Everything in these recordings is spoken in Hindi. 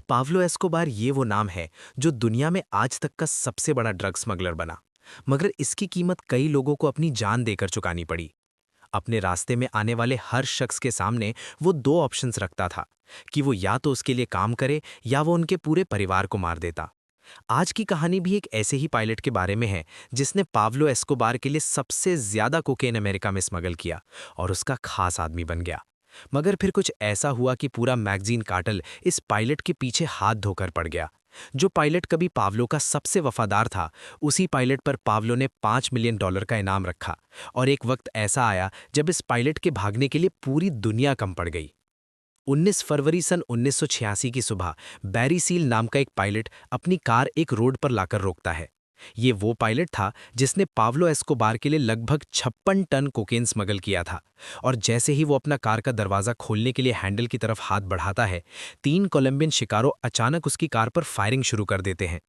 पाब्लो एस्कोबार ये वो नाम है जो दुनिया में आज तक का सबसे बड़ा ड्रग स्मगलर बना। मगर इसकी कीमत कई लोगों को अपनी जान देकर चुकानी पड़ी। अपने रास्ते में आने वाले हर शख्स के सामने वो दो ऑप्शंस रखता था कि वो या तो उसके लिए काम करे या वो उनके पूरे परिवार को मार देता। आज की कहानी भी एक ऐसे ही पायलट के बारे में है जिसने पाब्लो एस्कोबार के लिए सबसे ज्यादा कोकेन अमेरिका में स्मगल किया और उसका खास आदमी बन गया। मगर फिर कुछ ऐसा हुआ कि पूरा मैगजीन कार्टेल इस पायलट के पीछे हाथ धोकर पड़ गया। जो पायलट कभी पाब्लो का सबसे वफादार था, उसी पायलट पर पाब्लो ने $5 मिलियन का इनाम रखा। और एक वक्त ऐसा आया जब इस पायलट के भागने के लिए पूरी दुनिया कम पड़ गई। 19 फरवरी सन 1986 की सुबह बैरी सील नाम का एक पायलट अपनी कार एक रोड पर लाकर रोकता है। ये वो पायलट था जिसने पाब्लो एस्कोबार के लिए लगभग 56 टन कोकेन स्मगल किया था। और जैसे ही वो अपना कार का दरवाज़ा खोलने के लिए हैंडल की तरफ हाथ बढ़ाता है, 3 कोलंबियन शिकारों अचानक उसकी कार पर फायरिंग शुरू कर देते हैं।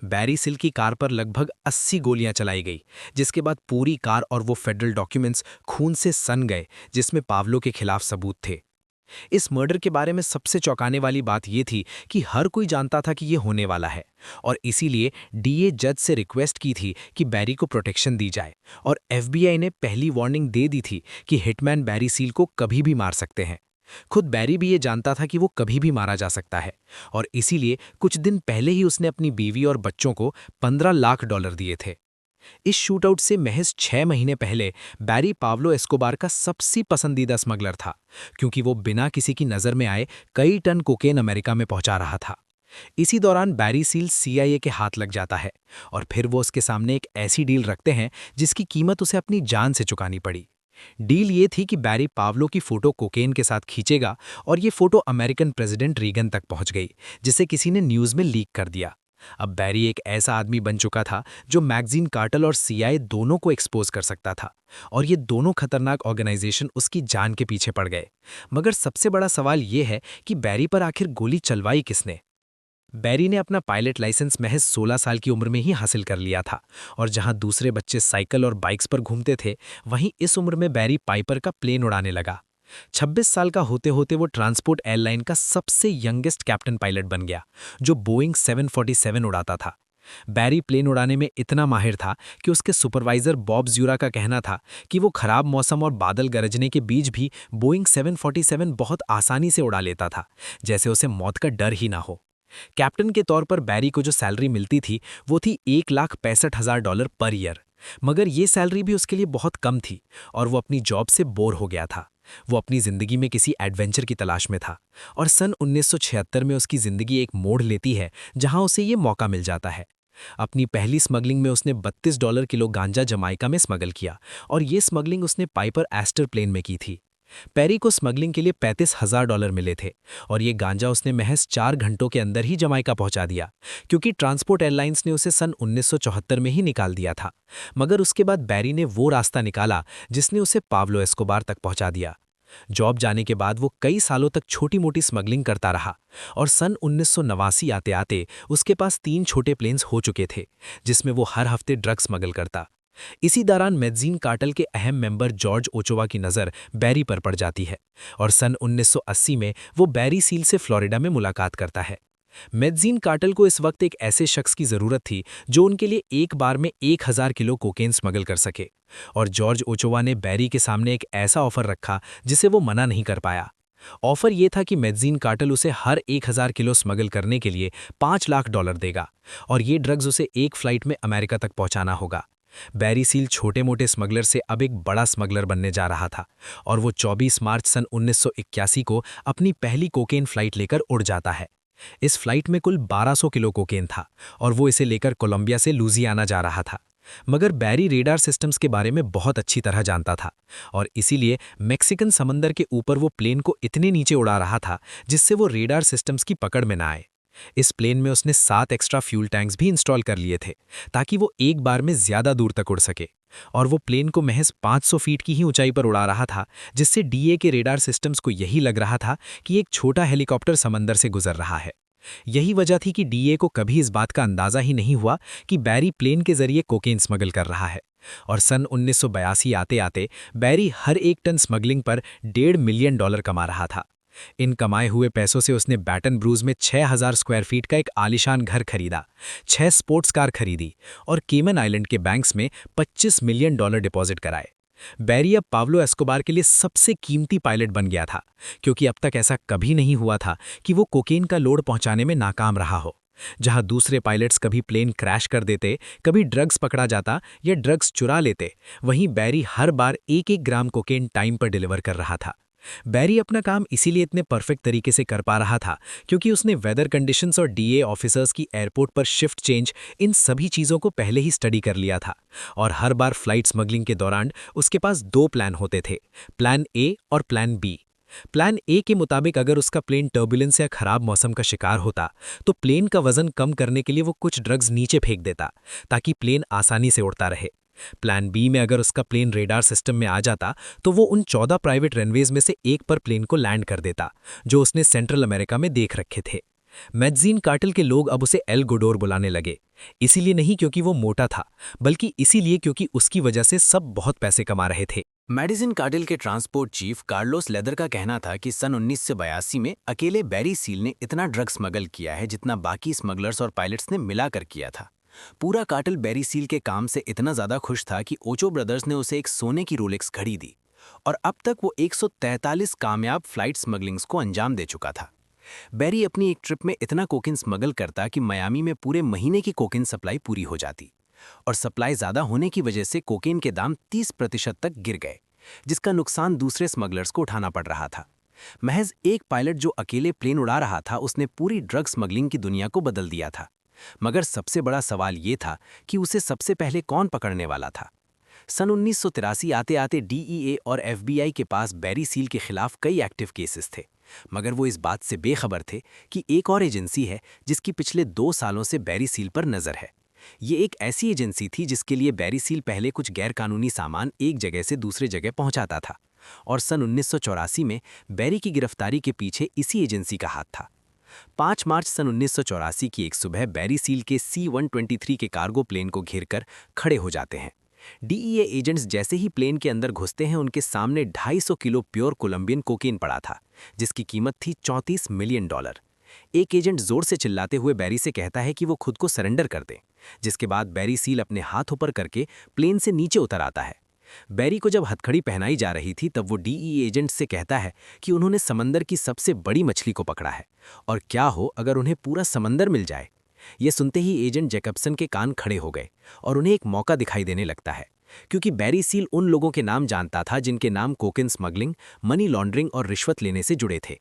बैरी सिल की कार पर लगभग 80 गोलियां चलाई गई, जिसके बाद पूरी कार और वो फेडरल डॉक्यूमेंट्स खून से सन गए जिसमें पाब्लो के खिलाफ सबूत थे। इस मर्डर के बारे में सबसे चौंकाने वाली बात यह थी कि हर कोई जानता था कि यह होने वाला है, और इसीलिए डीए जज से रिक्वेस्ट की थी कि बैरी को प्रोटेक्शन दी जाए। और एफबीआई ने पहली वार्निंग दे दी थी कि हिटमैन बैरी सील को कभी भी मार सकते हैं। खुद बैरी भी ये जानता था कि वो कभी भी मारा जा सकता है, और इसीलिए कुछ दिन पहले ही उसने अपनी बीवी और बच्चों को $15 लाख दिए थे। इस शूटआउट से महज 6 महीने पहले बैरी पाब्लो एस्कोबार का सबसे पसंदीदा स्मगलर था, क्योंकि वो बिना किसी की नज़र में आए कई टन कोकेन अमेरिका में पहुंचा रहा था। इसी दौरान बैरी सील सीआईए के हाथ लग जाता है, और फिर वो उसके सामने एक ऐसी डील रखते हैं जिसकी कीमत उसे अपनी जान से चुकानी पड़ी। डील ये थी कि बैरी पाब्लो की फोटो कोकेन के साथ खींचेगा, और ये फोटो अमेरिकन प्रेसिडेंट रीगन तक पहुंच गई, जिसे किसी ने न्यूज़ में लीक कर दिया। अब बैरी एक ऐसा आदमी बन चुका था जो मैगजीन कार्टेल और सीआईए दोनों को एक्सपोज कर सकता था, और ये दोनों खतरनाक ऑर्गेनाइजेशन उसकी जान के पीछे पड़ गए। मगर सबसे बड़ा सवाल ये है कि बैरी पर आखिर गोली चलवाई किसने। बैरी ने अपना पायलट लाइसेंस महज 16 साल की उम्र में ही हासिल कर लिया था, और जहां दूसरे बच्चे साइकिल और बाइक्स पर घूमते थे, वहीं इस उम्र में बैरी पाइपर का प्लेन उड़ाने लगा। 26 साल का होते होते वो ट्रांसपोर्ट एयरलाइन का सबसे यंगेस्ट कैप्टन पायलट बन गया, जो बोइंग 747 उड़ाता था। बैरी प्लेन उड़ाने में इतना माहिर था कि उसके सुपरवाइजर बॉब ज्यूरा का कहना था कि वो खराब मौसम और बादल गरजने के बीच भी बोइंग 747 बहुत आसानी से उड़ा लेता था, जैसे उसे मौत का डर ही ना हो। कैप्टन के तौर पर बैरी को जो सैलरी मिलती थी वो थी $1,65,000 पर ईयर। मगर ये सैलरी भी उसके लिए बहुत कम थी, और वो अपनी जॉब से बोर हो गया था। वो अपनी जिंदगी में किसी एडवेंचर की तलाश में था, और सन 1976 में उसकी जिंदगी एक मोड़ लेती है जहां उसे ये मौका मिल जाता है। अपनी पहली स्मगलिंग में उसने $32 किलो गांजा जमाइका में स्मगल किया, और ये स्मगलिंग उसने पाइपर एस्टर प्लेन में की थी। पेरी को स्मगलिंग के लिए $35,000 मिले थे, और ये गांजा उसने महज 4 घंटों के अंदर ही जमाइका पहुंचा दिया, क्योंकि ट्रांसपोर्ट एयरलाइंस ने उसे सन 1974 में ही निकाल दिया था। मगर उसके बाद बैरी ने वो रास्ता निकाला जिसने उसे पाब्लो एस्कोबार तक पहुंचा दिया। जॉब जाने के बाद वो कई सालों तक छोटी मोटी स्मगलिंग करता रहा, और सन 1989 आते आते उसके पास 3 छोटे प्लेन्स हो चुके थे जिसमें वो हर हफ्ते ड्रग स्मगल करता। इसी दौरान मैगजीन कार्टेल के अहम मेंबर जॉर्ज ओचोवा की नज़र बैरी पर पड़ जाती है, और सन 1980 में वो बैरी सील से फ्लोरिडा में मुलाकात करता है। मैगजीन कार्टेल को इस वक्त एक ऐसे शख्स की ज़रूरत थी जो उनके लिए एक बार में 1000 किलो कोकेन स्मगल कर सके, और जॉर्ज ओचोवा ने बैरी के सामने एक ऐसा ऑफर रखा जिसे वो मना नहीं कर पाया। ऑफर ये था कि मैगजीन कार्टेल उसे हर 1000 किलो स्मगल करने के लिए $5 लाख देगा, और ये ड्रग्स उसे एक फ्लाइट में अमेरिका तक पहुंचाना होगा। बैरी सील छोटे मोटे स्मगलर से अब एक बड़ा स्मगलर बनने जा रहा था, और वो 24 मार्च सन 1981 को अपनी पहली कोकेन फ्लाइट लेकर उड़ जाता है। इस फ्लाइट में कुल 1200 किलो कोकेन था, और वो इसे लेकर कोलंबिया से लुजियाना जा रहा था। मगर बैरी रेडार सिस्टम्स के बारे में बहुत अच्छी तरह जानता था, और इसीलिए मैक्सिकन समंदर के ऊपर वो प्लेन को इतने नीचे उड़ा रहा था जिससे वो रेडार सिस्टम्स की पकड़ में ना आए। इस प्लेन में उसने 7 एक्स्ट्रा फ्यूल टैंक्स भी इंस्टॉल कर लिए थे, ताकि वो एक बार में ज्यादा दूर तक उड़ सके। और वो प्लेन को महज 500 फीट की ही ऊंचाई पर उड़ा रहा था, जिससे डीए के रेडार सिस्टम्स को यही लग रहा था कि एक छोटा हेलीकॉप्टर समंदर से गुजर रहा है। यही वजह थी कि डीए को कभी इस बात का अंदाजा ही नहीं हुआ कि बैरी प्लेन के जरिए कोकेन स्मगल कर रहा है। और सन 1982 आते आते बैरी हर 1 टन स्मगलिंग पर $1.5 मिलियन कमा रहा था। इन कमाए हुए पैसों से उसने बैटन ब्रूज में 6,000 स्क्वायर फीट का एक आलीशान घर खरीदा, 6 स्पोर्ट्स कार खरीदी और केमन आइलैंड के बैंक्स में $25 मिलियन डिपॉजिट कराए। बैरी अब पाब्लो एस्कोबार के लिए सबसे कीमती पायलट बन गया था, क्योंकि अब तक ऐसा कभी नहीं हुआ था कि वो कोकेन का लोड पहुंचाने में नाकाम रहा हो। जहां दूसरे पायलट्स कभी प्लेन क्रैश कर देते, कभी ड्रग्स पकड़ा जाता या ड्रग्स चुरा लेते, वहीं बैरी हर बार 1-1 ग्राम कोकेन टाइम पर डिलीवर कर रहा था। बैरी अपना काम इसीलिए इतने परफेक्ट तरीके से कर पा रहा था क्योंकि उसने वेदर कंडीशंस और डीए ऑफिसर्स की एयरपोर्ट पर शिफ्ट चेंज, इन सभी चीज़ों को पहले ही स्टडी कर लिया था। और हर बार फ्लाइट स्मगलिंग के दौरान उसके पास 2 प्लान होते थे, प्लान ए और प्लान बी। प्लान ए के मुताबिक अगर उसका प्लेन टर्बुलेंस या खराब मौसम का शिकार होता तो प्लेन का वजन कम करने के लिए वो कुछ ड्रग्स नीचे फेंक देता ताकि प्लेन आसानी से उड़ता रहे। प्लान बी में अगर उसका प्लेन रेडार सिस्टम में आ जाता तो वो उन 14 प्राइवेट रनवेज में से एक पर प्लेन को लैंड कर देता जो उसने सेंट्रल अमेरिका में देख रखे थे। मेडजीन कार्टेल के लोग अब उसे एल गोडोर बुलाने लगे, इसीलिए नहीं क्योंकि वो मोटा था, बल्कि इसीलिए क्योंकि उसकी वजह से सब बहुत पैसे कमा रहे थे। मेडिसिन कार्टेल के ट्रांसपोर्ट चीफ कार्लोस लेदर का कहना था कि सन 1982 में अकेले बैरी सील ने इतना ड्रग स्मगल किया है जितना बाकी स्मगलर्स और पायलट्स ने मिलाकर किया था। पूरा कार्टेल बैरी सील के काम से इतना ज़्यादा खुश था कि ओचो ब्रदर्स ने उसे एक सोने की रोलेक्स घड़ी दी और अब तक वो 143 कामयाब फ्लाइट स्मगलिंग्स को अंजाम दे चुका था। बैरी अपनी एक ट्रिप में इतना कोकेन स्मगल करता कि मियामी में पूरे महीने की कोकेन सप्लाई पूरी हो जाती और सप्लाई ज़्यादा होने की वजह से कोकेन के दाम 30% तक गिर गए, जिसका नुकसान दूसरे स्मगलर्स को उठाना पड़ रहा था। महज एक पायलट जो अकेले प्लेन उड़ा रहा था उसने पूरी ड्रग स्मगलिंग की दुनिया को बदल दिया था। मगर सबसे बड़ा सवाल ये था कि उसे सबसे पहले कौन पकड़ने वाला था। सन 1983 आते आते डीईए और एफबीआई के पास बैरी सील के खिलाफ कई एक्टिव केसेस थे, मगर वो इस बात से बेखबर थे कि एक और एजेंसी है जिसकी पिछले 2 सालों से बैरी सील पर नज़र है। ये एक ऐसी एजेंसी थी जिसके लिए बैरी सील पहले कुछ गैरकानूनी सामान एक जगह से दूसरे जगह पहुंचाता था और सन 1984 में बैरी की गिरफ्तारी के पीछे इसी एजेंसी का हाथ था। 5 मार्च सन 1984 की एक सुबह बैरी सील के C-123 के कार्गो प्लेन को घेरकर खड़े हो जाते हैं। डीईए एजेंट्स जैसे ही प्लेन के अंदर घुसते हैं उनके सामने 250 किलो प्योर कोलंबियन कोकेन पड़ा था, जिसकी कीमत थी $34 मिलियन। एक एजेंट जोर से चिल्लाते हुए बैरी से कहता है कि वो खुद को सरेंडर कर दे, जिसके बाद बैरी सील अपने हाथ ऊपर करके प्लेन से नीचे उतर आता है। बैरी को जब हथकड़ी पहनाई जा रही थी तब वो डीईए एजेंट से कहता है कि उन्होंने समंदर की सबसे बड़ी मछली को पकड़ा है और क्या हो अगर उन्हें पूरा समंदर मिल जाए। ये सुनते ही एजेंट जैकबसन के कान खड़े हो गए और उन्हें एक मौका दिखाई देने लगता है, क्योंकि बैरी सील उन लोगों के नाम जानता था जिनके नाम कोकेन स्मगलिंग, मनी लॉन्ड्रिंग और रिश्वत लेने से जुड़े थे।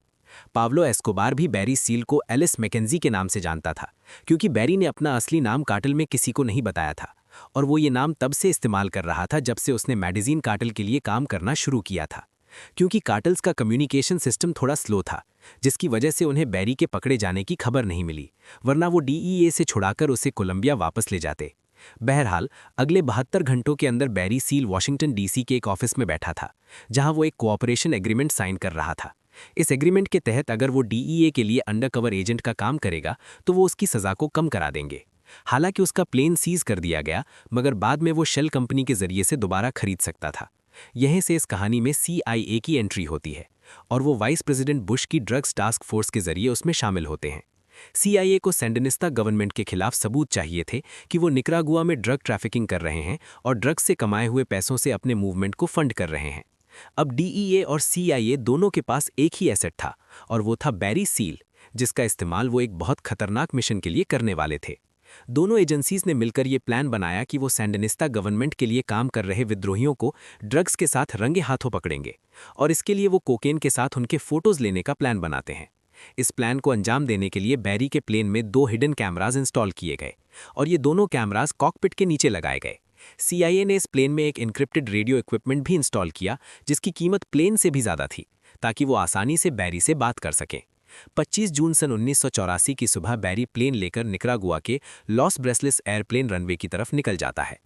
पाब्लो एस्कोबार भी बैरी सील को एलिस मैकेंजी के नाम से जानता था, क्योंकि बैरी ने अपना असली नाम कार्टेल में किसी को नहीं बताया था और वो ये नाम तब से इस्तेमाल कर रहा था जब से उसने मेडिसिन कार्टेल के लिए काम करना शुरू किया था। क्योंकि कार्टेल्स का कम्युनिकेशन सिस्टम थोड़ा स्लो था, जिसकी वजह से उन्हें बैरी के पकड़े जाने की खबर नहीं मिली, वरना वो डीईए से छुड़ाकर उसे कोलंबिया वापस ले जाते। बहरहाल अगले 72 घंटों के अंदर बैरी सील वॉशिंगटन डीसी के एक ऑफिस में बैठा था, जहां वो एक कोऑपरेशन एग्रीमेंट साइन कर रहा था। इस एग्रीमेंट के तहत अगर वो डीईए के लिए अंडरकवर एजेंट का काम करेगा तो वो उसकी सज़ा को कम करा देंगे। हालांकि उसका प्लेन सीज कर दिया गया, मगर बाद में वो शेल कंपनी के जरिए से दोबारा खरीद सकता था। यहीं से इस कहानी में CIA की एंट्री होती है और वो वाइस प्रेसिडेंट बुश की ड्रग्स टास्क फोर्स के जरिए उसमें शामिल होते हैं। CIA को सैंडिनिस्ता गवर्नमेंट के खिलाफ सबूत चाहिए थे कि वो निकरागुआ में ड्रग ट्रैफिकिंग कर रहे हैं और ड्रग्स से कमाए हुए पैसों से अपने मूवमेंट को फंड कर रहे हैं। अब डीईए और CIA दोनों के पास एक ही एसेट था और वो था बैरी सील, जिसका इस्तेमाल वो एक बहुत खतरनाक मिशन के लिए करने वाले थे। दोनों एजेंसीज ने मिलकर ये प्लान बनाया कि वो सैंडिनिस्ता गवर्नमेंट के लिए काम कर रहे विद्रोहियों को ड्रग्स के साथ रंगे हाथों पकड़ेंगे और इसके लिए वो कोकेन के साथ उनके फोटोज लेने का प्लान बनाते हैं। इस प्लान को अंजाम देने के लिए बैरी के प्लेन में 2 हिडन कैमराज इंस्टॉल किए गए और ये दोनों कैमराज कॉकपिट के नीचे लगाए गए। CIA ने इस प्लेन में एक इनक्रिप्टेड रेडियो इक्विपमेंट भी इंस्टॉल किया, जिसकी कीमत प्लेन से भी ज़्यादा थी, ताकि वो आसानी से बैरी से बात कर सकें। 25 जून सन 1984 की सुबह बैरी प्लेन लेकर निकरागुआ के लॉस ब्रेसलेस एयरप्लेन रनवे की तरफ निकल जाता है।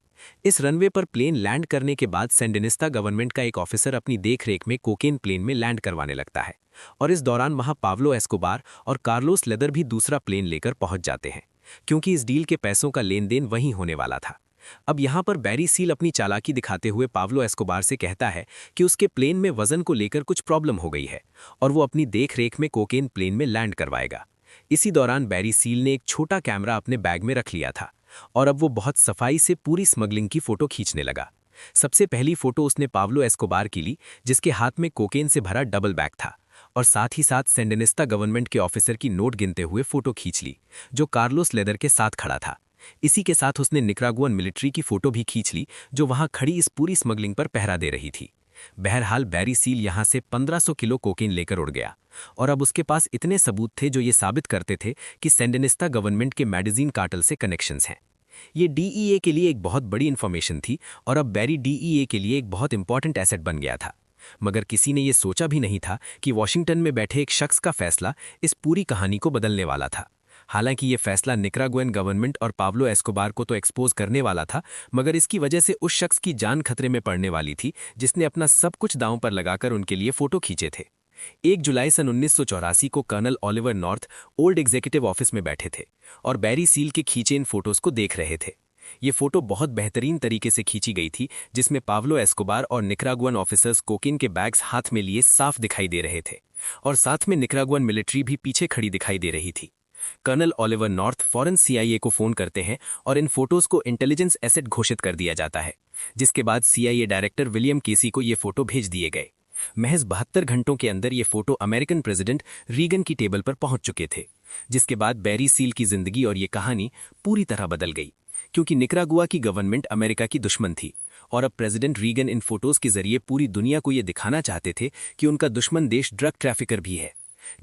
इस रनवे पर प्लेन लैंड करने के बाद सैंडिनिस्ता गवर्नमेंट का एक ऑफिसर अपनी देखरेख में कोकेन प्लेन में लैंड करवाने लगता है और इस दौरान वहां पाब्लो एस्कोबार और कार्लोस लेदर भी दूसरा प्लेन लेकर पहुंच जाते हैं, क्योंकि इस डील के पैसों का लेन देन वहीं होने वाला था। अब यहाँ पर बैरी सील अपनी चालाकी दिखाते हुए पाब्लो एस्कोबार से कहता है कि उसके प्लेन में वजन को लेकर कुछ प्रॉब्लम हो गई है और वो अपनी देखरेख में कोकेन प्लेन में लैंड करवाएगा। इसी दौरान बैरी सील ने एक छोटा कैमरा अपने बैग में रख लिया था और अब वो बहुत सफाई से पूरी स्मगलिंग की फोटो खींचने लगा। सबसे पहली फोटो उसने पाब्लो एस्कोबार की ली, जिसके हाथ में कोकेन से भरा डबल बैग था, और साथ ही साथ सैंडिनिस्ता गवर्नमेंट के ऑफिसर की नोट गिनते हुए फोटो खींच ली, जो कार्लोस लेदर के साथ खड़ा था। इसी के साथ उसने निकरागुअन मिलिट्री की फोटो भी खींच ली, जो वहां खड़ी इस पूरी स्मगलिंग पर पहरा दे रही थी। बहरहाल बैरी सील यहां से 1500 किलो कोकेन लेकर उड़ गया और अब उसके पास इतने सबूत थे जो ये साबित करते थे कि सैंडिनिस्ता गवर्नमेंट के मैगजीन कार्टेल से कनेक्शंस हैं। ये डीईए के लिए एक बहुत बड़ी इन्फॉर्मेशन थी और अब बैरी डीईए के लिए एक बहुत इंपॉर्टेंट एसेट बन गया था। मगर किसी ने यह सोचा भी नहीं था कि वॉशिंगटन में बैठे एक शख्स का फैसला इस पूरी कहानी को बदलने वाला था। हालांकि ये फैसला निकरागुएन गवर्नमेंट और पाब्लो एस्कोबार को तो एक्सपोज करने वाला था, मगर इसकी वजह से उस शख्स की जान खतरे में पड़ने वाली थी जिसने अपना सब कुछ दांव पर लगाकर उनके लिए फोटो खींचे थे। 1 जुलाई सन 1984 को colonel Oliver North old executive office में बैठे थे और बैरी सील के खींचे इन फोटोज को देख रहे थे। ये फोटो बहुत बेहतरीन तरीके से खींची गई थी, जिसमें पाब्लो एस्कोबार और निकरागुअन ऑफिसर्स कोकेन के बैग्स हाथ में लिए साफ दिखाई दे रहे थे और साथ में निकरागुअन मिलिट्री भी पीछे खड़ी दिखाई दे रही थी। कर्नल ऑलिवर नॉर्थ फौरन सीआईए को फोन करते हैं और इन फोटोज को इंटेलिजेंस एसेट घोषित कर दिया जाता है, जिसके बाद सीआईए डायरेक्टर विलियम केसी को ये फोटो भेज दिए गए। महज 72 घंटों के अंदर ये फोटो अमेरिकन प्रेसिडेंट रीगन की टेबल पर पहुंच चुके थे, जिसके बाद बैरी सील की जिंदगी और ये कहानी पूरी तरह बदल गई, क्योंकि निकरागुआ की गवर्नमेंट अमेरिका की दुश्मन थी और अब प्रेसिडेंट रीगन इन फोटोज के जरिए पूरी दुनिया को ये दिखाना चाहते थे कि उनका दुश्मन देश ड्रग ट्रैफिकर भी है।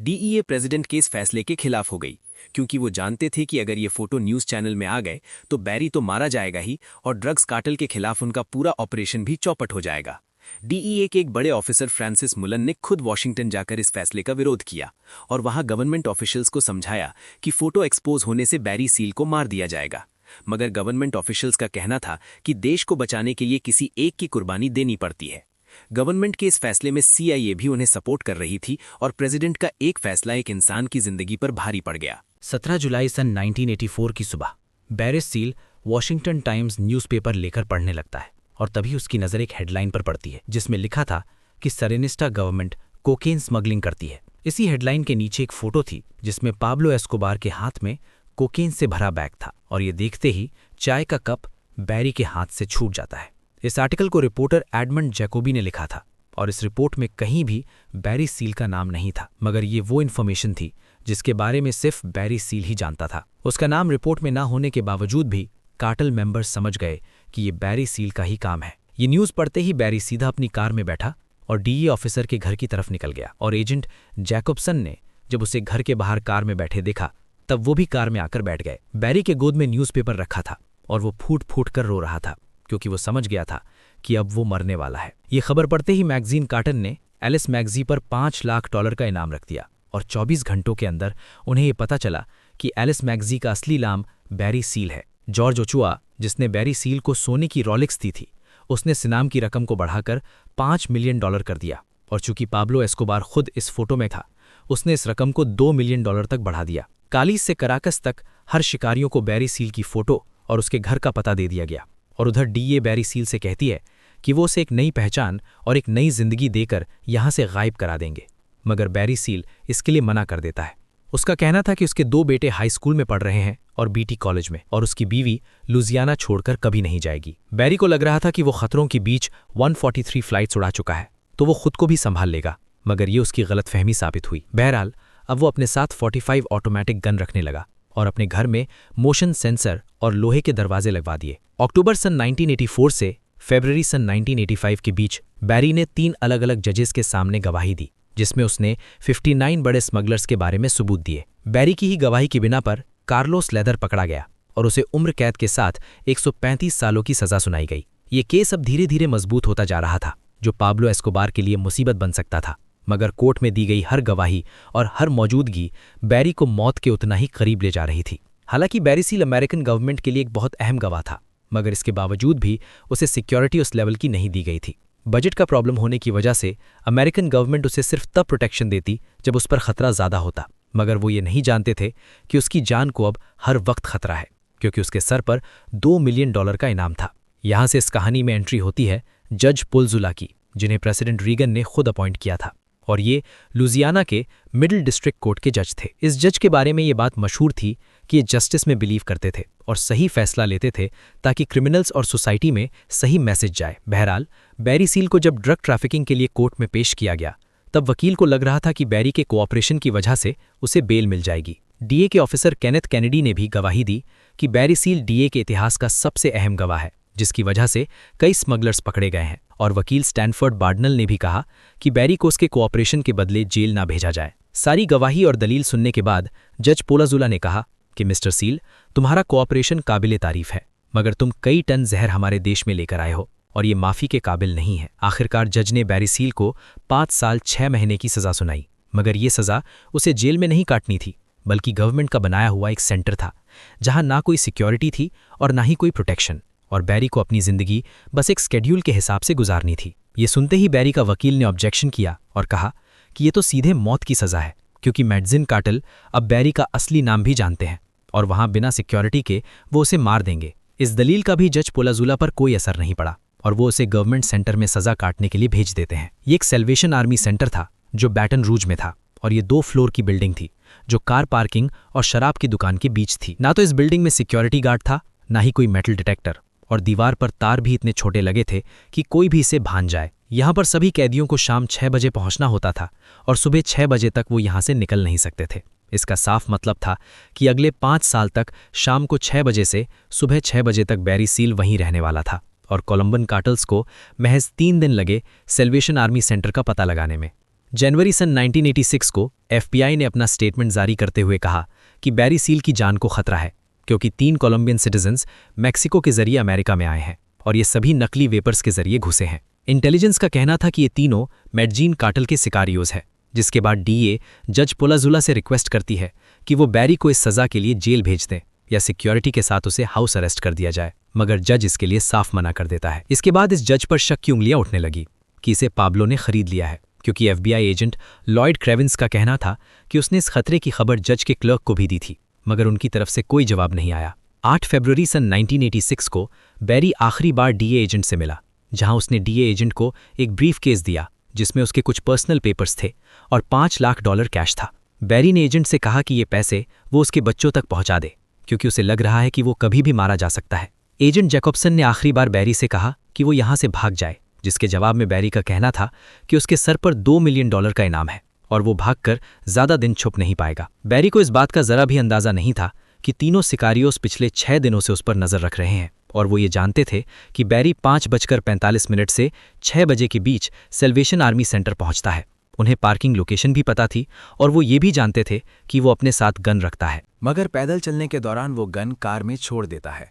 डीईए प्रेसिडेंट के इस फैसले के खिलाफ हो गई, क्योंकि वो जानते थे कि अगर ये फोटो न्यूज चैनल में आ गए तो बैरी तो मारा जाएगा ही और ड्रग्स कार्टेल के खिलाफ उनका पूरा ऑपरेशन भी चौपट हो जाएगा। डीईए के एक बड़े ऑफिसर फ्रांसिस मुलन ने खुद वॉशिंगटन जाकर इस फैसले का विरोध किया और वहां गवर्नमेंट ऑफिशियल्स को समझाया कि फोटो एक्सपोज होने से बैरी सील को मार दिया जाएगा। मगर गवर्नमेंट ऑफिशियल्स का कहना था कि देश को बचाने के लिए किसी एक की कुर्बानी देनी पड़ती है। गवर्नमेंट के इस फैसले में सीआईए भी उन्हें सपोर्ट कर रही थी और प्रेसिडेंट का एक फैसला एक इंसान की जिंदगी पर भारी पड़ गया। 17 जुलाई सन 1984 की सुबह बैरी सील वॉशिंगटन टाइम्स न्यूज़पेपर लेकर पढ़ने लगता है और तभी उसकी नज़र एक हेडलाइन पर पड़ती है जिसमें लिखा था कि सैंडिनिस्टा गवर्नमेंट कोकेन स्मगलिंग करती है। इसी हेडलाइन के नीचे एक फोटो थी जिसमें पाब्लो एस्कोबार के हाथ में कोकेन से भरा बैग था और ये देखते ही चाय का कप बैरी के हाथ से छूट जाता है। इस आर्टिकल को रिपोर्टर एडमंड जैकोबी ने लिखा था और इस रिपोर्ट में कहीं भी बैरी सील का नाम नहीं था, मगर ये वो इन्फॉर्मेशन थी जिसके बारे में सिर्फ बैरी सील ही जानता था। उसका नाम रिपोर्ट में ना होने के बावजूद भी कार्टेल मेंबर्स समझ गए कि ये बैरी सील का ही काम है। ये न्यूज़ पढ़ते ही बैरी सीधा अपनी कार में बैठा और डीए ऑफिसर के घर की तरफ निकल गया और एजेंट जैकोब्सन ने जब उसे घर के बाहर कार में बैठे देखा तब वो भी कार में आकर बैठ गए। बैरी के गोद में न्यूज़पेपर रखा था और वो फूट फूट कर रो रहा था क्योंकि वो समझ गया था कि अब वो मरने वाला है। ये खबर पढ़ते ही मैगजीन कार्टन ने एलिस मैगजी पर $5 लाख का इनाम रख दिया और 24 घंटों के अंदर उन्हें ये पता चला कि एलिस मैगजी का असली नाम बैरी सील है। जॉर्ज ओचुआ, जिसने बैरी सील को सोने की रॉलेक्स दी थी, उसने इस इनाम की रकम को बढ़ाकर $5 मिलियन कर दिया और चूंकि पाब्लो एस्कोबार खुद इस फोटो में था, उसने इस रकम को $2 मिलियन तक बढ़ा दिया। कालीस से कराकस तक हर शिकारियों को बैरी सील की फोटो और उसके घर का पता दे दिया गया और उधर डीए बैरी सील से कहती है कि वो उसे एक नई पहचान और एक नई जिंदगी देकर यहां से गायब करा देंगे, मगर बैरी सील इसके लिए मना कर देता है। उसका कहना था कि उसके 2 बेटे हाई स्कूल में पढ़ रहे हैं और बीटी कॉलेज में और उसकी बीवी लुजियाना छोड़कर कभी नहीं जाएगी। बैरी को लग रहा था कि वो खतरों के बीच 143 फ्लाइट्स उड़ा चुका है तो वो खुद को भी संभाल लेगा, मगर ये उसकी गलतफहमी साबित हुई। बहरहाल अब वो अपने साथ 45 ऑटोमेटिक गन रखने लगा और अपने घर में मोशन सेंसर और लोहे के दरवाजे लगवा दिए। अक्टूबर सन 1984 से फरवरी सन 1985 के बीच बैरी ने 3 अलग अलग जजेस के सामने गवाही दी, जिसमें उसने 59 बड़े स्मगलर्स के बारे में सबूत दिए। बैरी की ही गवाही की बिना पर कार्लोस लेदर पकड़ा गया और उसे उम्र कैद के साथ 135 सालों की सजा सुनाई गई। ये केस अब धीरे धीरे मजबूत होता जा रहा था, जो पाब्लो एस्कोबार के लिए मुसीबत बन सकता था, मगर कोर्ट में दी गई हर गवाही और हर मौजूदगी बैरी को मौत के उतना ही करीब ले जा रही थी। हालांकि बैरी सील अमेरिकन गवर्नमेंट के लिए एक बहुत अहम गवाह था, मगर इसके बावजूद भी उसे सिक्योरिटी उस लेवल की नहीं दी गई थी। बजट का प्रॉब्लम होने की वजह से अमेरिकन गवर्नमेंट उसे सिर्फ तब प्रोटेक्शन देती जब उस पर खतरा ज़्यादा होता, मगर वो ये नहीं जानते थे कि उसकी जान को अब हर वक्त खतरा है, क्योंकि उसके सर पर $2 मिलियन का इनाम था। यहाँ से इस कहानी में एंट्री होती है जज पोलजुला की, जिन्हें प्रेसिडेंट रीगन ने खुद अपॉइंट किया था, और ये लुजियाना के मिडिल डिस्ट्रिक्ट कोर्ट के जज थे। इस जज के बारे में ये बात मशहूर थी कि ये जस्टिस में बिलीव करते थे और सही फैसला लेते थे ताकि क्रिमिनल्स और सोसाइटी में सही मैसेज जाए। बहरहाल, बैरी सील को जब ड्रग ट्रैफिकिंग के लिए कोर्ट में पेश किया गया, तब वकील को लग रहा था कि बैरी के कोऑपरेशन की वजह से उसे बेल मिल जाएगी। डीए के ऑफिसर केनेथ कैनेडी ने भी गवाही दी कि बैरी सील डीए के इतिहास का सबसे अहम गवाह है, जिसकी वजह से कई स्मगलर्स पकड़े गए हैं। और वकील स्टैनफोर्ड बार्डनल ने भी कहा कि बैरी को उसके कोऑपरेशन के बदले जेल ना भेजा जाए। सारी गवाही और दलील सुनने के बाद जज पोलाजुला ने कहा कि मिस्टर सील, तुम्हारा कोऑपरेशन काबिले तारीफ है, मगर तुम कई टन जहर हमारे देश में लेकर आए हो और ये माफ़ी के काबिल नहीं है। आखिरकार जज ने बैरी सील को 5 साल 6 महीने की सज़ा सुनाई, मगर ये सज़ा उसे जेल में नहीं काटनी थी, बल्कि गवर्नमेंट का बनाया हुआ एक सेंटर था जहां ना कोई सिक्योरिटी थी और ना ही कोई प्रोटेक्शन, और बैरी को अपनी ज़िंदगी बस एक स्केड्यूल के हिसाब से गुजारनी थी। ये सुनते ही बैरी का वकील ने ऑब्जेक्शन किया और कहा कि ये तो सीधे मौत की सज़ा है, क्योंकि मेडजिन कार्टेल अब बैरी का असली नाम भी जानते हैं और वहां बिना सिक्योरिटी के वो उसे मार देंगे। इस दलील का भी जज पोलाजुला पर कोई असर नहीं पड़ा और वो उसे गवर्नमेंट सेंटर में सज़ा काटने के लिए भेज देते हैं। ये एक सेल्वेशन आर्मी सेंटर था जो बैटन रूज में था, और ये 2 फ्लोर की बिल्डिंग थी जो कार पार्किंग और शराब की दुकान के बीच थी। ना तो इस बिल्डिंग में सिक्योरिटी गार्ड था, ना ही कोई मेटल डिटेक्टर, और दीवार पर तार भी इतने छोटे लगे थे कि कोई भी इसे भान जाए। यहाँ पर सभी कैदियों को शाम 6 बजे पहुंचना होता था और सुबह 6 बजे तक वो यहाँ से निकल नहीं सकते थे। इसका साफ मतलब था कि अगले 5 साल तक शाम को 6 बजे से सुबह 6 बजे तक बैरी सील वहीं रहने वाला था, और कोलंबन कार्टल्स को महज 3 दिन लगे सेल्वेशन आर्मी सेंटर का पता लगाने में। जनवरी सन 1986 को FBI ने अपना स्टेटमेंट जारी करते हुए कहा कि बैरी सील की जान को खतरा है, क्योंकि 3 कोलंबियन सिटीजन्स मैक्सिको के जरिए अमेरिका में आए हैं और ये सभी नकली वेपर्स के जरिए घुसे हैं। इंटेलिजेंस का कहना था कि ये तीनों मेडजीन कार्टेल के सिकारियोज हैं, जिसके बाद डीए जज पोलाजुला से रिक्वेस्ट करती है कि वो बैरी को इस सज़ा के लिए जेल भेज दें या सिक्योरिटी के साथ उसे हाउस अरेस्ट कर दिया जाए, मगर जज इसके लिए साफ मना कर देता है। इसके बाद इस जज पर शक की उंगलियां उठने लगी कि इसे पाब्लो ने खरीद लिया है, क्योंकि FBI एजेंट लॉयड क्रेविंस का कहना था कि उसने इस खतरे की खबर जज के क्लर्क को भी दी थी, मगर उनकी तरफ से कोई जवाब नहीं आया। 8 फरवरी सन 1986 को बैरी आखिरी बार डीए एजेंट से मिला, जहां उसने डीए एजेंट को एक ब्रीफ केस दिया जिसमें उसके कुछ पर्सनल पेपर्स थे और $5 लाख कैश था। बैरी ने एजेंट से कहा कि ये पैसे वो उसके बच्चों तक पहुंचा दे, क्योंकि उसे लग रहा है कि वो कभी भी मारा जा सकता है। एजेंट जैकबसन ने आखिरी बार बैरी से कहा कि वो यहाँ से भाग जाए, जिसके जवाब में बैरी का कहना था कि उसके सर पर $2 मिलियन का इनाम है और वो भागकर ज़्यादा दिन छुप नहीं पाएगा। बैरी को इस बात का ज़रा भी अंदाज़ा नहीं था कि तीनों सिकारियोस पिछले 6 दिनों से उस पर नज़र रख रहे हैं, और वो ये जानते थे कि बैरी 5:45 से 6 बजे के बीच सेल्वेशन आर्मी सेंटर पहुंचता है। उन्हें पार्किंग लोकेशन भी पता थी और वो ये भी जानते थे कि वो अपने साथ गन रखता है, मगर पैदल चलने के दौरान वो गन कार में छोड़ देता है।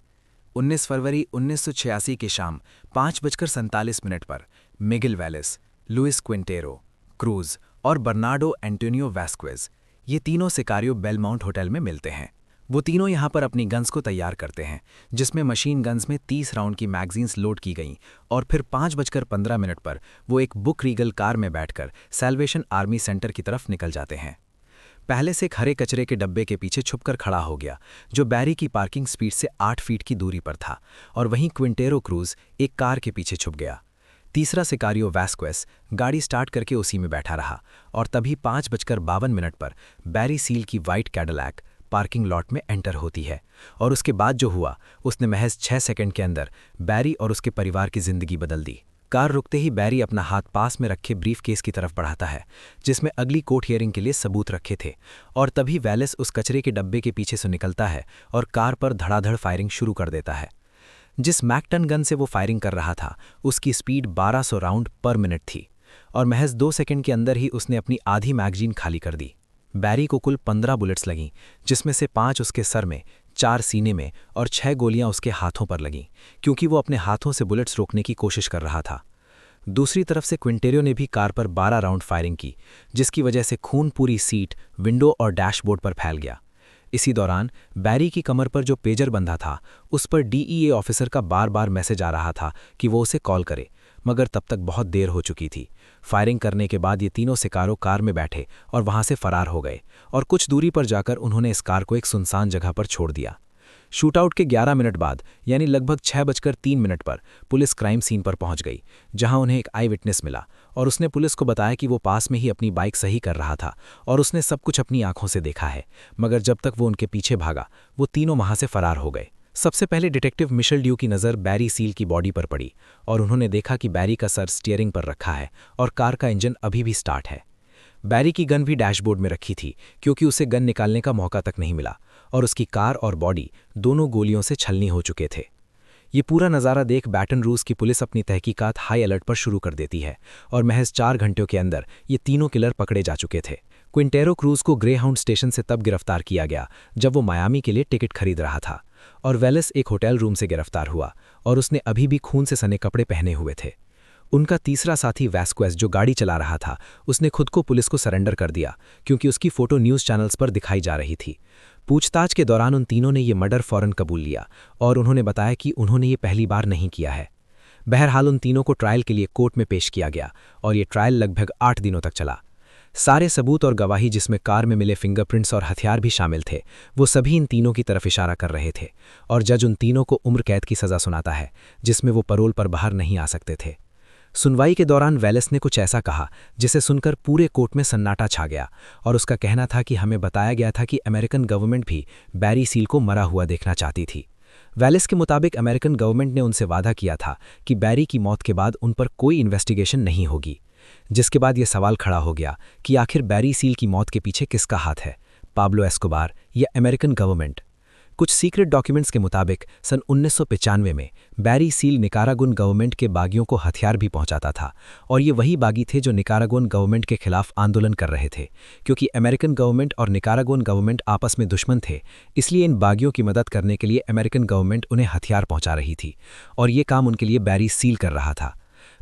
19 फरवरी 1986 की शाम 5:47 पर मिगेल वेलिस, लुइस क्विंटेरो, क्रूज और बर्नार्डो एंटोनियो वास्क्वेज, ये तीनों सिकारियो बेलमाउंट होटल में मिलते हैं। वो तीनों यहाँ पर अपनी गन्स को तैयार करते हैं, जिसमें मशीन गन्स में 30 राउंड की मैगजीन्स लोड की गईं, और फिर 5:15 पर वो एक बुक रीगल कार में बैठकर सेल्वेशन आर्मी सेंटर की तरफ निकल जाते हैं। पहले से एक हरे कचरे के डब्बे के पीछे छुपकर खड़ा हो गया, जो बैरी की पार्किंग स्पीड से 8 फीट की दूरी पर था, और वहीं क्विंटेरो क्रूज एक कार के पीछे छुप गया। तीसरा सिकारियो वास्क्वेस गाड़ी स्टार्ट करके उसी में बैठा रहा, और तभी 5:52 पर बैरी सील की वाइट कैडिलैक पार्किंग लॉट में एंटर होती है, और उसके बाद जो हुआ उसने महज 6 सेकंड के अंदर बैरी और उसके परिवार की जिंदगी बदल दी। कार रुकते ही बैरी अपना हाथ पास में रखे ब्रीफ केस की तरफ बढ़ाता है, जिसमें अगली कोर्ट हियरिंग के लिए सबूत रखे थे, और तभी वेलिस उस कचरे के डब्बे के पीछे से निकलता है और कार पर धड़ाधड़ फायरिंग शुरू कर देता है। जिस मैकटन गन से वो फायरिंग कर रहा था उसकी स्पीड 1200 राउंड पर मिनट थी, और महज 2 सेकंड के अंदर ही उसने अपनी आधी मैगजीन खाली कर दी। बैरी को कुल 15 बुलेट्स लगीं, जिसमें से 5 उसके सर में, 4 सीने में और 6 गोलियां उसके हाथों पर लगीं, क्योंकि वो अपने हाथों से बुलेट्स रोकने की कोशिश कर रहा था। दूसरी तरफ से क्विंटेरो ने भी कार पर 12 राउंड फायरिंग की, जिसकी वजह से खून पूरी सीट, विंडो और डैशबोर्ड पर फैल गया। इसी दौरान बैरी की कमर पर जो पेजर बंधा था उस पर DEA ऑफिसर का बार बार मैसेज आ रहा था कि वो उसे कॉल करे, मगर तब तक बहुत देर हो चुकी थी। फायरिंग करने के बाद ये तीनों सिकारों कार में बैठे और वहां से फरार हो गए, और कुछ दूरी पर जाकर उन्होंने इस कार को एक सुनसान जगह पर छोड़ दिया। शूटआउट के 11 मिनट बाद यानी लगभग 6:03 पर पुलिस क्राइम सीन पर पहुंच गई, जहां उन्हें एक आई विटनेस मिला और उसने पुलिस को बताया कि वो पास में ही अपनी बाइक सही कर रहा था और उसने सब कुछ अपनी आंखों से देखा है। मगर जब तक वो उनके पीछे भागा, वो तीनों वहां से फरार हो गए। सबसे पहले डिटेक्टिव मिशेल ड्यू की नज़र बैरी सील की बॉडी पर पड़ी और उन्होंने देखा कि बैरी का सर स्टीयरिंग पर रखा है और कार का इंजन अभी भी स्टार्ट है। बैरी की गन भी डैशबोर्ड में रखी थी क्योंकि उसे गन निकालने का मौका तक नहीं मिला और उसकी कार और बॉडी दोनों गोलियों से छलनी हो चुके थे। ये पूरा नज़ारा देख बैटन रूज की पुलिस अपनी तहकीकात हाई अलर्ट पर शुरू कर देती है और महज 4 घंटों के अंदर ये तीनों किलर पकड़े जा चुके थे। क्विंटेरो क्रूज को ग्रेहाउंड स्टेशन से तब गिरफ्तार किया गया जब वो मायामी के लिए टिकट खरीद रहा था और वेलेस एक होटल रूम से गिरफ्तार हुआ और उसने अभी भी खून से सने कपड़े पहने हुए थे। उनका तीसरा साथी वैस्क्वेस जो गाड़ी चला रहा था, उसने खुद को पुलिस को सरेंडर कर दिया क्योंकि उसकी फोटो न्यूज़ चैनल्स पर दिखाई जा रही थी। पूछताछ के दौरान उन तीनों ने ये मर्डर फौरन कबूल लिया और उन्होंने बताया कि उन्होंने ये पहली बार नहीं किया है। बहरहाल उन तीनों को ट्रायल के लिए कोर्ट में पेश किया गया और ये ट्रायल लगभग 8 दिनों तक चला। सारे सबूत और गवाही, जिसमें कार में मिले फिंगरप्रिंट्स और हथियार भी शामिल थे, वो सभी इन तीनों की तरफ इशारा कर रहे थे और जज उन तीनों को उम्र कैद की सज़ा सुनाता है जिसमें वो परोल पर बाहर नहीं आ सकते थे। सुनवाई के दौरान वेलेस ने कुछ ऐसा कहा जिसे सुनकर पूरे कोर्ट में सन्नाटा छा गया और उसका कहना था कि हमें बताया गया था कि अमेरिकन गवर्नमेंट भी बैरी सील को मरा हुआ देखना चाहती थी। वेलेस के मुताबिक अमेरिकन गवर्नमेंट ने उनसे वादा किया था कि बैरी की मौत के बाद उन पर कोई इन्वेस्टिगेशन नहीं होगी, जिसके बाद यह सवाल खड़ा हो गया कि आखिर बैरी सील की मौत के पीछे किसका हाथ है, पाब्लो एस्कोबार या अमेरिकन गवर्नमेंट। कुछ सीक्रेट डॉक्यूमेंट्स के मुताबिक सन 1995 में बैरी सील निकारागुन गवर्नमेंट के बागियों को हथियार भी पहुंचाता था और ये वही बागी थे जो निकारागुन गवर्नमेंट के खिलाफ आंदोलन कर रहे थे। क्योंकि अमेरिकन गवर्नमेंट और निकारागुन गवर्नमेंट आपस में दुश्मन थे, इसलिए इन बागियों की मदद करने के लिए अमेरिकन गवर्नमेंट उन्हें हथियार पहुंचा रही थी और ये काम उनके लिए बैरी सील कर रहा था।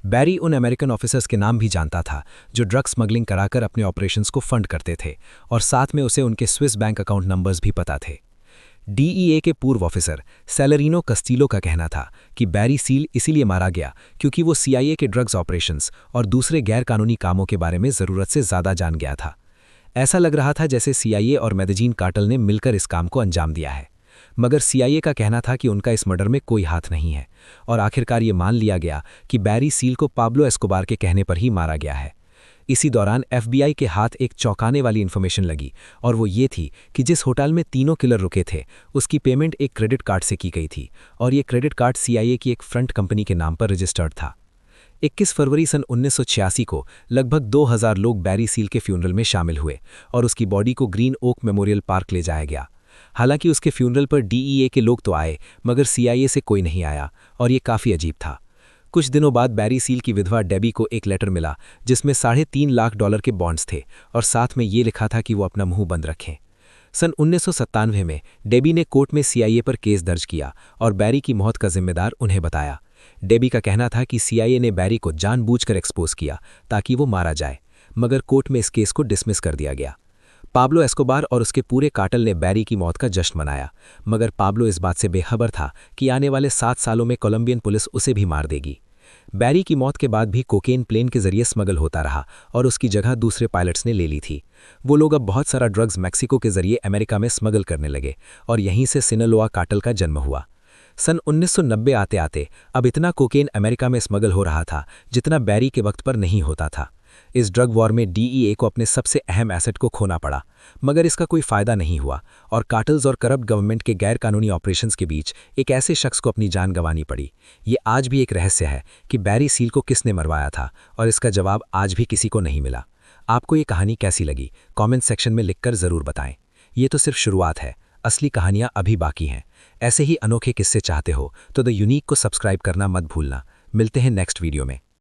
बैरी उन अमेरिकन ऑफिसर्स के नाम भी जानता था जो ड्रग स्मगलिंग कराकर अपने ऑपरेशंस को फंड करते थे और साथ में उसे उनके स्विस बैंक अकाउंट नंबर्स भी पता थे। डीईए के पूर्व ऑफिसर सेलेरिनो कस्टीलो का कहना था कि बैरी सील इसीलिए मारा गया क्योंकि वो सीआईए के ड्रग्स ऑपरेशंस और दूसरे गैरकानूनी कामों के बारे में ज़रूरत से ज़्यादा जान गया था। ऐसा लग रहा था जैसे सीआईए और मेदेजीन कार्टेल ने मिलकर इस काम को अंजाम दिया है, मगर सीआईए का कहना था कि उनका इस मर्डर में कोई हाथ नहीं है और आखिरकार ये मान लिया गया कि बैरी सील को पाब्लो एस्कोबार के कहने पर ही मारा गया है। इसी दौरान एफबीआई के हाथ एक चौंकाने वाली इन्फॉर्मेशन लगी और वो ये थी कि जिस होटल में तीनों किलर रुके थे उसकी पेमेंट एक क्रेडिट कार्ड से की गई थी और ये क्रेडिट कार्ड सीआईए की एक फ्रंट कंपनी के नाम पर रजिस्टर्ड था। 21 फरवरी सन 1986 को लगभग 2000 लोग बैरी सील के फ्यूनरल में शामिल हुए और उसकी बॉडी को ग्रीन ओक मेमोरियल पार्क ले जाया गया। हालांकि उसके फ्यूनरल पर डीईए के लोग तो आए मगर सीआईए से कोई नहीं आया और ये काफ़ी अजीब था। कुछ दिनों बाद बैरी सील की विधवा डेबी को एक लेटर मिला जिसमें $3.5 लाख के बॉन्ड्स थे और साथ में ये लिखा था कि वो अपना मुंह बंद रखें। सन 1997 में डेबी ने कोर्ट में सीआईए पर केस दर्ज किया और बैरी की मौत का जिम्मेदार उन्हें बताया। डेबी का कहना था कि सीआईए ने बैरी को जानबूझकर एक्सपोज किया ताकि वो मारा जाए, मगर कोर्ट में इस केस को डिसमिस कर दिया गया। पाब्लो एस्कोबार और उसके पूरे कार्टेल ने बैरी की मौत का जश्न मनाया, मगर पाब्लो इस बात से बेखबर था कि आने वाले 7 सालों में कोलंबियन पुलिस उसे भी मार देगी। बैरी की मौत के बाद भी कोकेन प्लेन के जरिए स्मगल होता रहा और उसकी जगह दूसरे पायलट्स ने ले ली थी। वो लोग अब बहुत सारा ड्रग्स मैक्सिको के जरिए अमेरिका में स्मगल करने लगे और यहीं से सिनालोआ कार्टेल का जन्म हुआ। सन 1990 आते आते अब इतना कोकेन अमेरिका में स्मगल हो रहा था जितना बैरी के वक्त पर नहीं होता था। इस ड्रग वॉर में डीईए को अपने सबसे अहम एसेट को खोना पड़ा, मगर इसका कोई फायदा नहीं हुआ और कार्टेल्स और करप्ट गवर्नमेंट के गैरकानूनी ऑपरेशंस के बीच एक ऐसे शख्स को अपनी जान गंवानी पड़ी। ये आज भी एक रहस्य है कि बैरी सील को किसने मरवाया था और इसका जवाब आज भी किसी को नहीं मिला। आपको ये कहानी कैसी लगी कमेंट सेक्शन में लिखकर ज़रूर बताएं। ये तो सिर्फ शुरुआत है, असली कहानियाँ अभी बाकी हैं। ऐसे ही अनोखे किस्से चाहते हो तो द यूनिक को सब्सक्राइब करना मत भूलना। मिलते हैं नेक्स्ट वीडियो में।